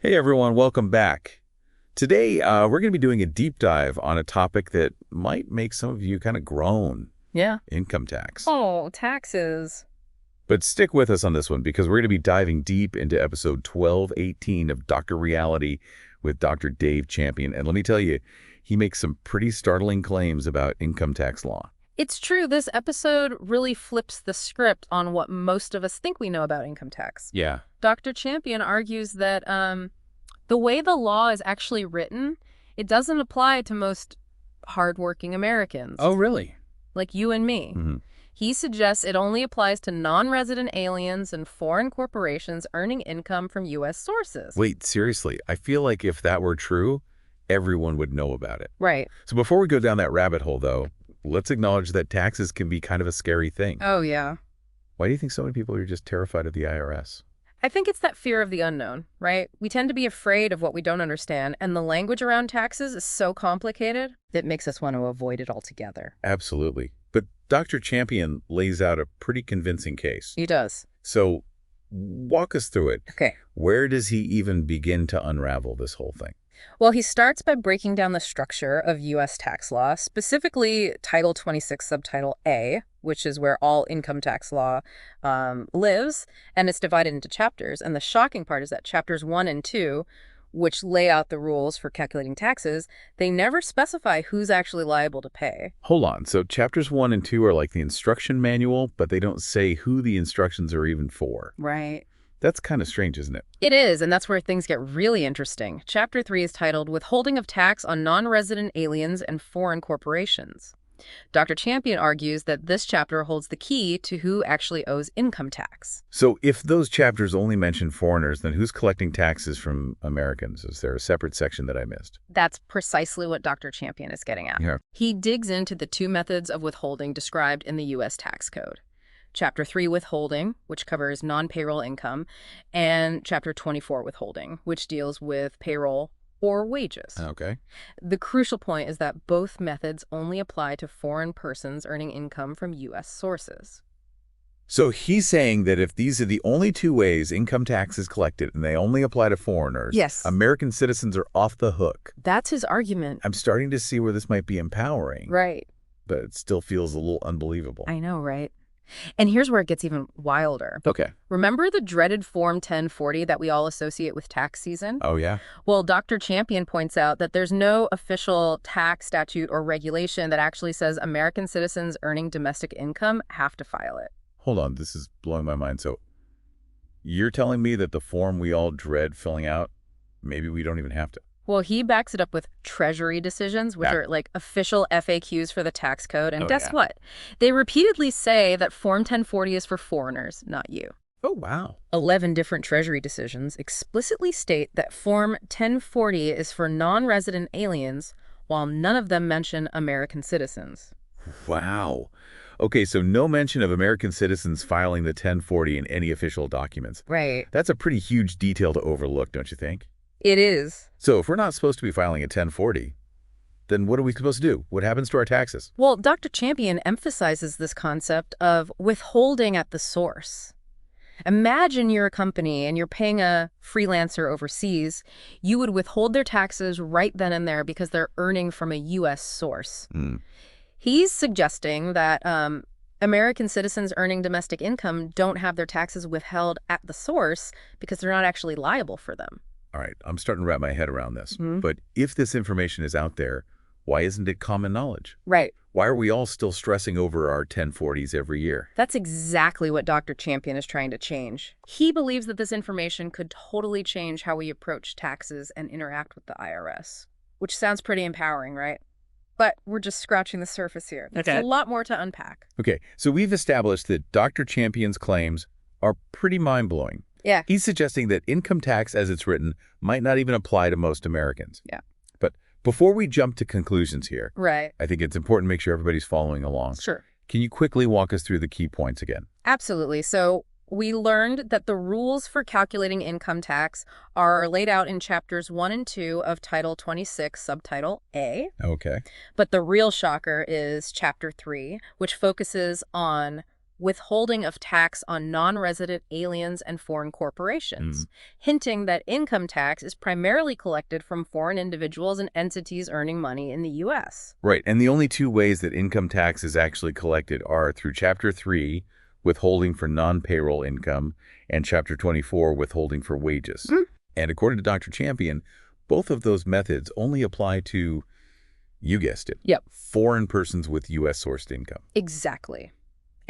Hey everyone, welcome back. Today, we're going to be doing a deep dive on a topic that might make some of you kind of groan, Yeah. income tax. Oh, taxes. But stick with us on this one because we're going to be diving deep into episode 1218 of Dr. Reality with Dr. Dave Champion. And let me tell you, he makes some pretty startling claims about income tax law. It's true, this episode really flips the script on what most of us think we know about income tax. Yeah. Dr. Champion argues that the way the law is actually written, it doesn't apply to most hardworking Americans, Oh, really? like you and me. He suggests it only applies to non-resident aliens and foreign corporations earning income from U.S. sources. Wait, seriously, I feel like if that were true, everyone would know about it. Right. So before we go down that rabbit hole, though, let's acknowledge that taxes can be kind of a scary thing. Oh, yeah. Why do you think so many people are just terrified of the IRS? I think it's that fear of the unknown, right? We tend to be afraid of what we don't understand, and the language around taxes is so complicated that makes us want to avoid it altogether. Absolutely. But Dr. Champion lays out a pretty convincing case. He does. So walk us through it. Okay. Where does he even begin to unravel this whole thing? Well, he starts by breaking down the structure of U.S. tax law, specifically Title 26, Subtitle A, which is where all income tax law lives, and it's divided into chapters. And the shocking part is that chapters 1 and 2, which lay out the rules for calculating taxes, they never specify who's actually liable to pay. Hold on. So chapters 1 and 2 are like the instruction manual, but they don't say who the instructions are even for. Right. That's kind of strange, isn't it? It is, and that's where things get really interesting. Chapter 3 is titled Withholding of Tax on Non-Resident Aliens and Foreign Corporations. Dr. Champion argues that this chapter holds the key to who actually owes income tax. So if those chapters only mention foreigners, then who's collecting taxes from Americans? Is there a separate section that I missed? That's precisely what Dr. Champion is getting at. Yeah. He digs into the two methods of withholding described in the U.S. tax code. Chapter 3, withholding, which covers non-payroll income, and Chapter 24, withholding, which deals with payroll or wages. Okay. The crucial point is that both methods only apply to foreign persons earning income from U.S. sources. So he's saying that if these are the only two ways income tax is collected and they only apply to foreigners, Yes. American citizens are off the hook. That's his argument. I'm starting to see where this might be empowering, Right. but it still feels a little unbelievable. I know, right? And here's where it gets even wilder. Okay. Remember the dreaded Form 1040 that we all associate with tax season? Oh, yeah? Well, Dr. Champion points out that there's no official tax statute or regulation that actually says American citizens earning domestic income have to file it. Hold on. This is blowing my mind. So you're telling me that the form we all dread filling out, maybe we don't even have to? Well, he backs it up with Treasury decisions, which are like official FAQs for the tax code. And guess what? They repeatedly say that Form 1040 is for foreigners, not you. Oh, wow. 11 different Treasury decisions explicitly state that Form 1040 is for non-resident aliens, while none of them mention American citizens. Wow. Okay, so no mention of American citizens filing the 1040 in any official documents. Right. That's a pretty huge detail to overlook, don't you think? It is. So if we're not supposed to be filing a 1040, then what are we supposed to do? What happens to our taxes? Well, Dr. Champion emphasizes this concept of withholding at the source. Imagine you're a company and you're paying a freelancer overseas. You would withhold their taxes right then and there because they're earning from a U.S. source. He's suggesting that American citizens earning domestic income don't have their taxes withheld at the source because they're not actually liable for them. All right, I'm starting to wrap my head around this. But if this information is out there, why isn't it common knowledge? Right. Why are we all still stressing over our 1040s every year? That's exactly what Dr. Champion is trying to change. He believes that this information could totally change how we approach taxes and interact with the IRS, which sounds pretty empowering, right? But we're just scratching the surface here. There's a lot more to unpack. Okay, so we've established that Dr. Champion's claims are pretty mind-blowing. Yeah. He's suggesting that income tax as it's written might not even apply to most Americans. Yeah. But before we jump to conclusions here, Right. I think it's important to make sure everybody's following along. Sure. Can you quickly walk us through the key points again? Absolutely. So we learned that the rules for calculating income tax are laid out in chapters 1 and 2 of Title 26, Subtitle A. Okay. But the real shocker is Chapter 3, which focuses on withholding of tax on non-resident aliens and foreign corporations, hinting that income tax is primarily collected from foreign individuals and entities earning money in the U.S. Right, and the only two ways that income tax is actually collected are through Chapter 3, withholding for non-payroll income, and Chapter 24, withholding for wages. And according to Dr. Champion, both of those methods only apply to, you guessed it, foreign persons with U.S.-sourced income. Exactly.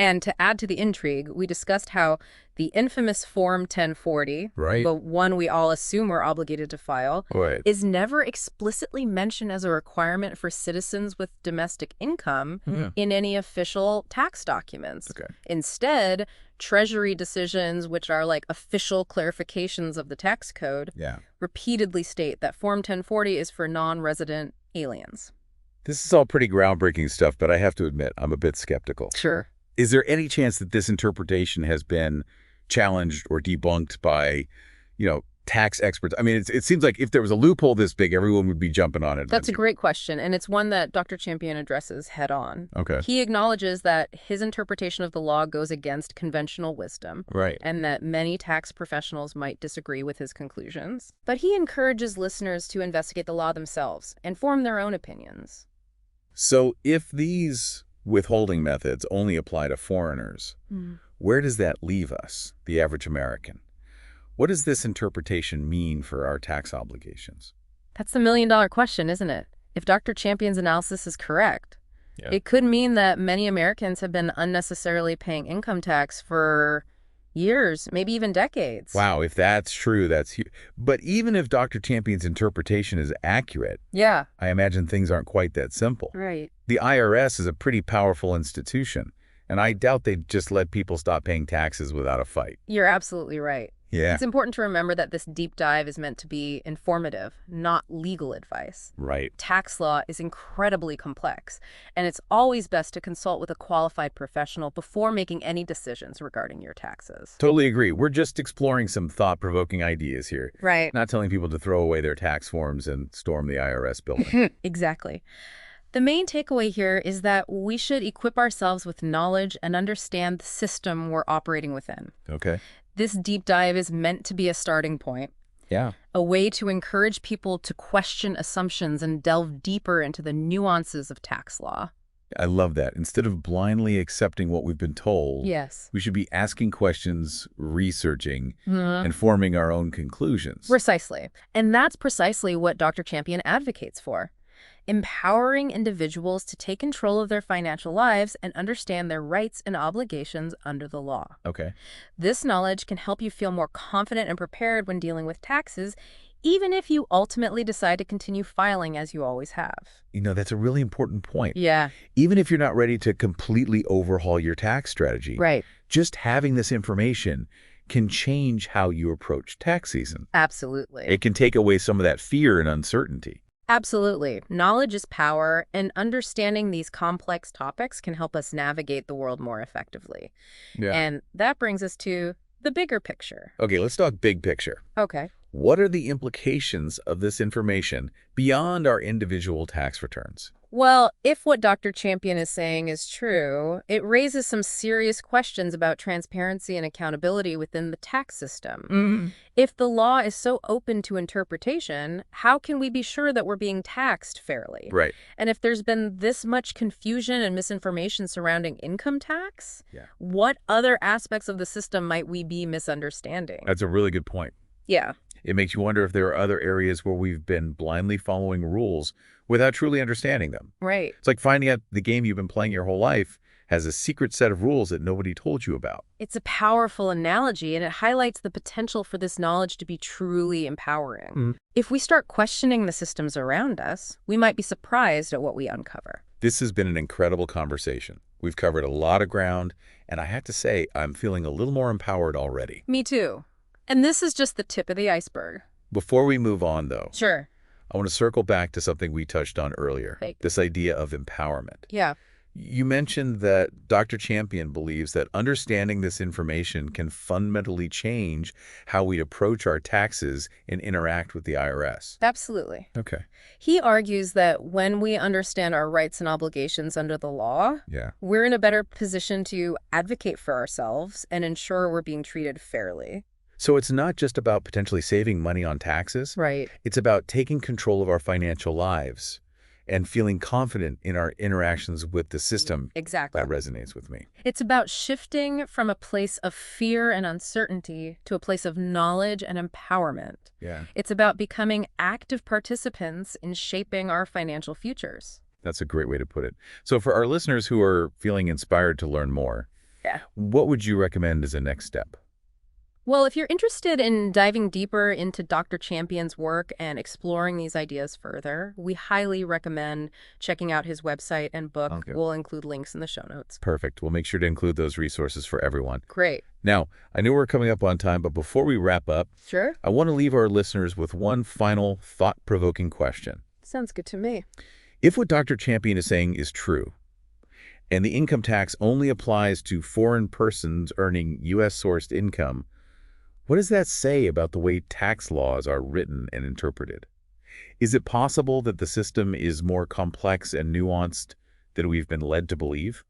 And to add to the intrigue, we discussed how the infamous Form 1040, the one we all assume we're obligated to file, is never explicitly mentioned as a requirement for citizens with domestic income in any official tax documents. Instead, Treasury decisions, which are like official clarifications of the tax code, repeatedly state that Form 1040 is for non-resident aliens. This is all pretty groundbreaking stuff, but I have to admit, I'm a bit skeptical. Sure. Is there any chance that this interpretation has been challenged or debunked by, tax experts? I mean, it seems like if there was a loophole this big, everyone would be jumping on it. That's a great question, and it's one that Dr. Champion addresses head on. He acknowledges that his interpretation of the law goes against conventional wisdom, and that many tax professionals might disagree with his conclusions. But he encourages listeners to investigate the law themselves and form their own opinions. So if these withholding methods only apply to foreigners, where does that leave us, the average American? What does this interpretation mean for our tax obligations? That's the million-dollar question, isn't it? If Dr. Champion's analysis is correct, it could mean that many Americans have been unnecessarily paying income tax for years, maybe even decades. Wow, if that's true, that's huge. But even if Dr. Champion's interpretation is accurate, I imagine things aren't quite that simple. The IRS is a pretty powerful institution, and I doubt they'd just let people stop paying taxes without a fight. You're absolutely right. It's important to remember that this deep dive is meant to be informative, not legal advice. Tax law is incredibly complex, and it's always best to consult with a qualified professional before making any decisions regarding your taxes. Totally agree. We're just exploring some thought-provoking ideas here. Not telling people to throw away their tax forms and storm the IRS building. Exactly. The main takeaway here is that we should equip ourselves with knowledge and understand the system we're operating within. This deep dive is meant to be a starting point. A way to encourage people to question assumptions and delve deeper into the nuances of tax law. I love that. Instead of blindly accepting what we've been told, we should be asking questions, researching, and forming our own conclusions. Precisely. And that's precisely what Dr. Champion advocates for. Empowering individuals to take control of their financial lives and understand their rights and obligations under the law. This knowledge can help you feel more confident and prepared when dealing with taxes, even if you ultimately decide to continue filing as you always have. That's a really important point. Even if you're not ready to completely overhaul your tax strategy, just having this information can change how you approach tax season. Absolutely. It can take away some of that fear and uncertainty. Absolutely. Knowledge is power, and understanding these complex topics can help us navigate the world more effectively. And that brings us to the bigger picture. Let's talk big picture. What are the implications of this information beyond our individual tax returns? Well, if what Dr. Champion is saying is true, it raises some serious questions about transparency and accountability within the tax system. If the law is so open to interpretation, how can we be sure that we're being taxed fairly? And if there's been this much confusion and misinformation surrounding income tax, what other aspects of the system might we be misunderstanding? That's a really good point. It makes you wonder if there are other areas where we've been blindly following rules without truly understanding them. It's like finding out the game you've been playing your whole life has a secret set of rules that nobody told you about. It's a powerful analogy, and it highlights the potential for this knowledge to be truly empowering. If we start questioning the systems around us, we might be surprised at what we uncover. This has been an incredible conversation. We've covered a lot of ground, and I have to say, I'm feeling a little more empowered already. Me too. And this is just the tip of the iceberg. Before we move on, though, Sure. I want to circle back to something we touched on earlier, Right. this idea of empowerment. You mentioned that Dr. Champion believes that understanding this information can fundamentally change how we approach our taxes and interact with the IRS. Absolutely. Okay. He argues that when we understand our rights and obligations under the law, Yeah. we're in a better position to advocate for ourselves and ensure we're being treated fairly. So it's not just about potentially saving money on taxes. Right. It's about taking control of our financial lives and feeling confident in our interactions with the system. Exactly. That resonates with me. It's about shifting from a place of fear and uncertainty to a place of knowledge and empowerment. Yeah. It's about becoming active participants in shaping our financial futures. That's a great way to put it. So for our listeners who are feeling inspired to learn more, Yeah. what would you recommend as a next step? Well, if you're interested in diving deeper into Dr. Champion's work and exploring these ideas further, we highly recommend checking out his website and book. Okay. We'll include links in the show notes. Perfect. We'll make sure to include those resources for everyone. Great. Now, I know we're coming up on time, but before we wrap up, Sure. I want to leave our listeners with one final thought-provoking question. Sounds good to me. If what Dr. Champion is saying is true, and the income tax only applies to foreign persons earning U.S.-sourced income, what does that say about the way tax laws are written and interpreted? Is it possible that the system is more complex and nuanced than we've been led to believe?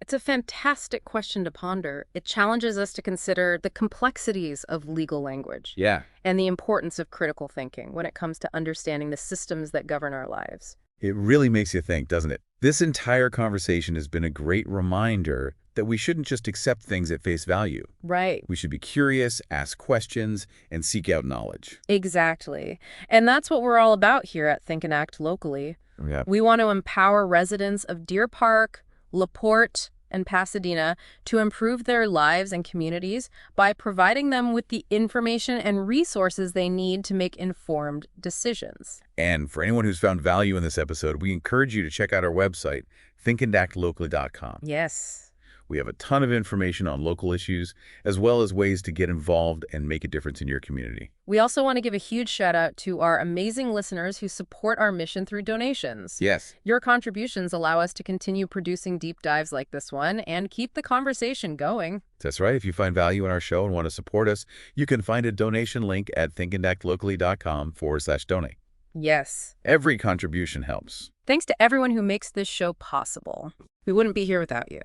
It's a fantastic question to ponder. It challenges us to consider the complexities of legal language Yeah. and the importance of critical thinking when it comes to understanding the systems that govern our lives. It really makes you think, doesn't it? This entire conversation has been a great reminder that we shouldn't just accept things at face value. Right. We should be curious, ask questions, and seek out knowledge. Exactly. And that's what we're all about here at Think and Act Locally. Yeah. We want to empower residents of Deer Park, LaPorte, and Pasadena to improve their lives and communities by providing them with the information and resources they need to make informed decisions. And for anyone who's found value in this episode, we encourage you to check out our website, thinkandactlocally.com. Yes. We have a ton of information on local issues, as well as ways to get involved and make a difference in your community. We also want to give a huge shout out to our amazing listeners who support our mission through donations. Yes. Your contributions allow us to continue producing deep dives like this one and keep the conversation going. That's right. If you find value in our show and want to support us, you can find a donation link at thinkandactlocally.com/donate. Yes. Every contribution helps. Thanks to everyone who makes this show possible. We wouldn't be here without you.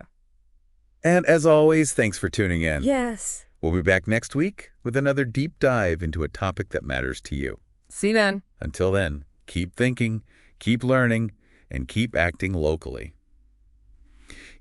And as always, thanks for tuning in. Yes. We'll be back next week with another deep dive into a topic that matters to you. See you then. Until then, keep thinking, keep learning, and keep acting locally.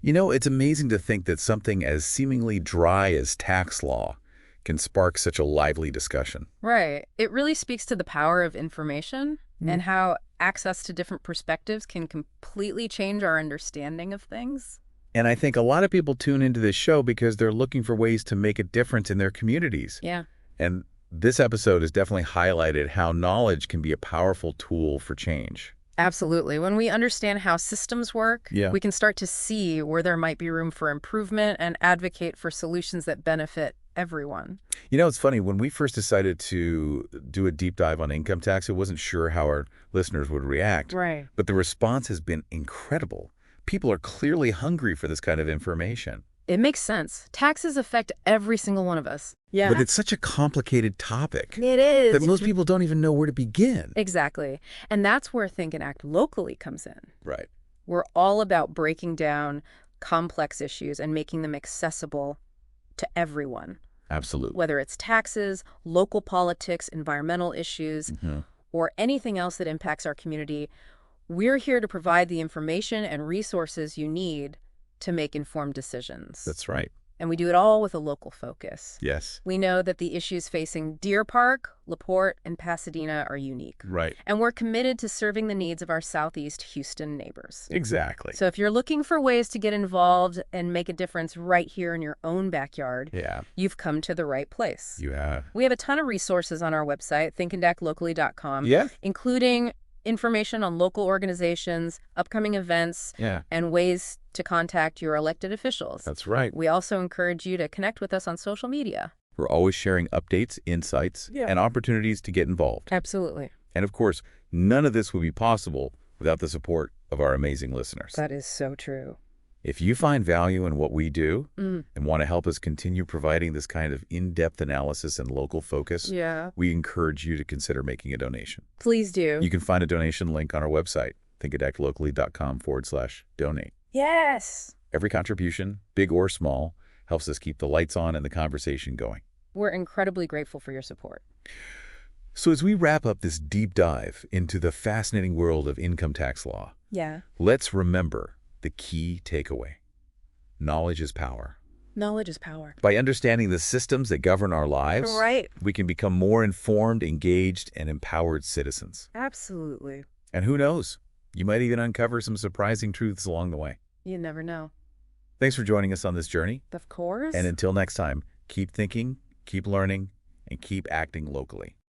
You know, it's amazing to think that something as seemingly dry as tax law can spark such a lively discussion. Right. It really speaks to the power of information and how access to different perspectives can completely change our understanding of things. And I think a lot of people tune into this show because they're looking for ways to make a difference in their communities. Yeah. And this episode has definitely highlighted how knowledge can be a powerful tool for change. Absolutely. When we understand how systems work, we can start to see where there might be room for improvement and advocate for solutions that benefit everyone. You know, it's funny, when we first decided to do a deep dive on income tax, I wasn't sure how our listeners would react. Right. But the response has been incredible. People are clearly hungry for this kind of information. It makes sense. Taxes affect every single one of us. Yeah. But it's such a complicated topic It is. that most people don't even know where to begin. Exactly. And that's where Think and Act Locally comes in. Right. We're all about breaking down complex issues and making them accessible to everyone. Absolutely. Whether it's taxes, local politics, environmental issues, or anything else that impacts our community, we're here to provide the information and resources you need to make informed decisions. That's right. And we do it all with a local focus. Yes. We know that the issues facing Deer Park, LaPorte, and Pasadena are unique. Right. And we're committed to serving the needs of our Southeast Houston neighbors. Exactly. So if you're looking for ways to get involved and make a difference right here in your own backyard, you've come to the right place. You have. We have a ton of resources on our website, thinkandactlocally.com, including information on local organizations, upcoming events, and ways to contact your elected officials. That's right. We also encourage you to connect with us on social media. We're always sharing updates, insights, and opportunities to get involved. Absolutely. And of course, none of this would be possible without the support of our amazing listeners. That is so true. If you find value in what we do and want to help us continue providing this kind of in-depth analysis and local focus, Yeah. we encourage you to consider making a donation. Please do. You can find a donation link on our website, thinkadeclocally.com/donate. Yes. Every contribution, big or small, helps us keep the lights on and the conversation going. We're incredibly grateful for your support. So as we wrap up this deep dive into the fascinating world of income tax law, Yeah. let's remember the key takeaway. Knowledge is power. Knowledge is power. By understanding the systems that govern our lives, Right. we can become more informed, engaged, and empowered citizens. Absolutely. And who knows, you might even uncover some surprising truths along the way. You never know. Thanks for joining us on this journey. Of course. And until next time, keep thinking, keep learning, and keep acting locally.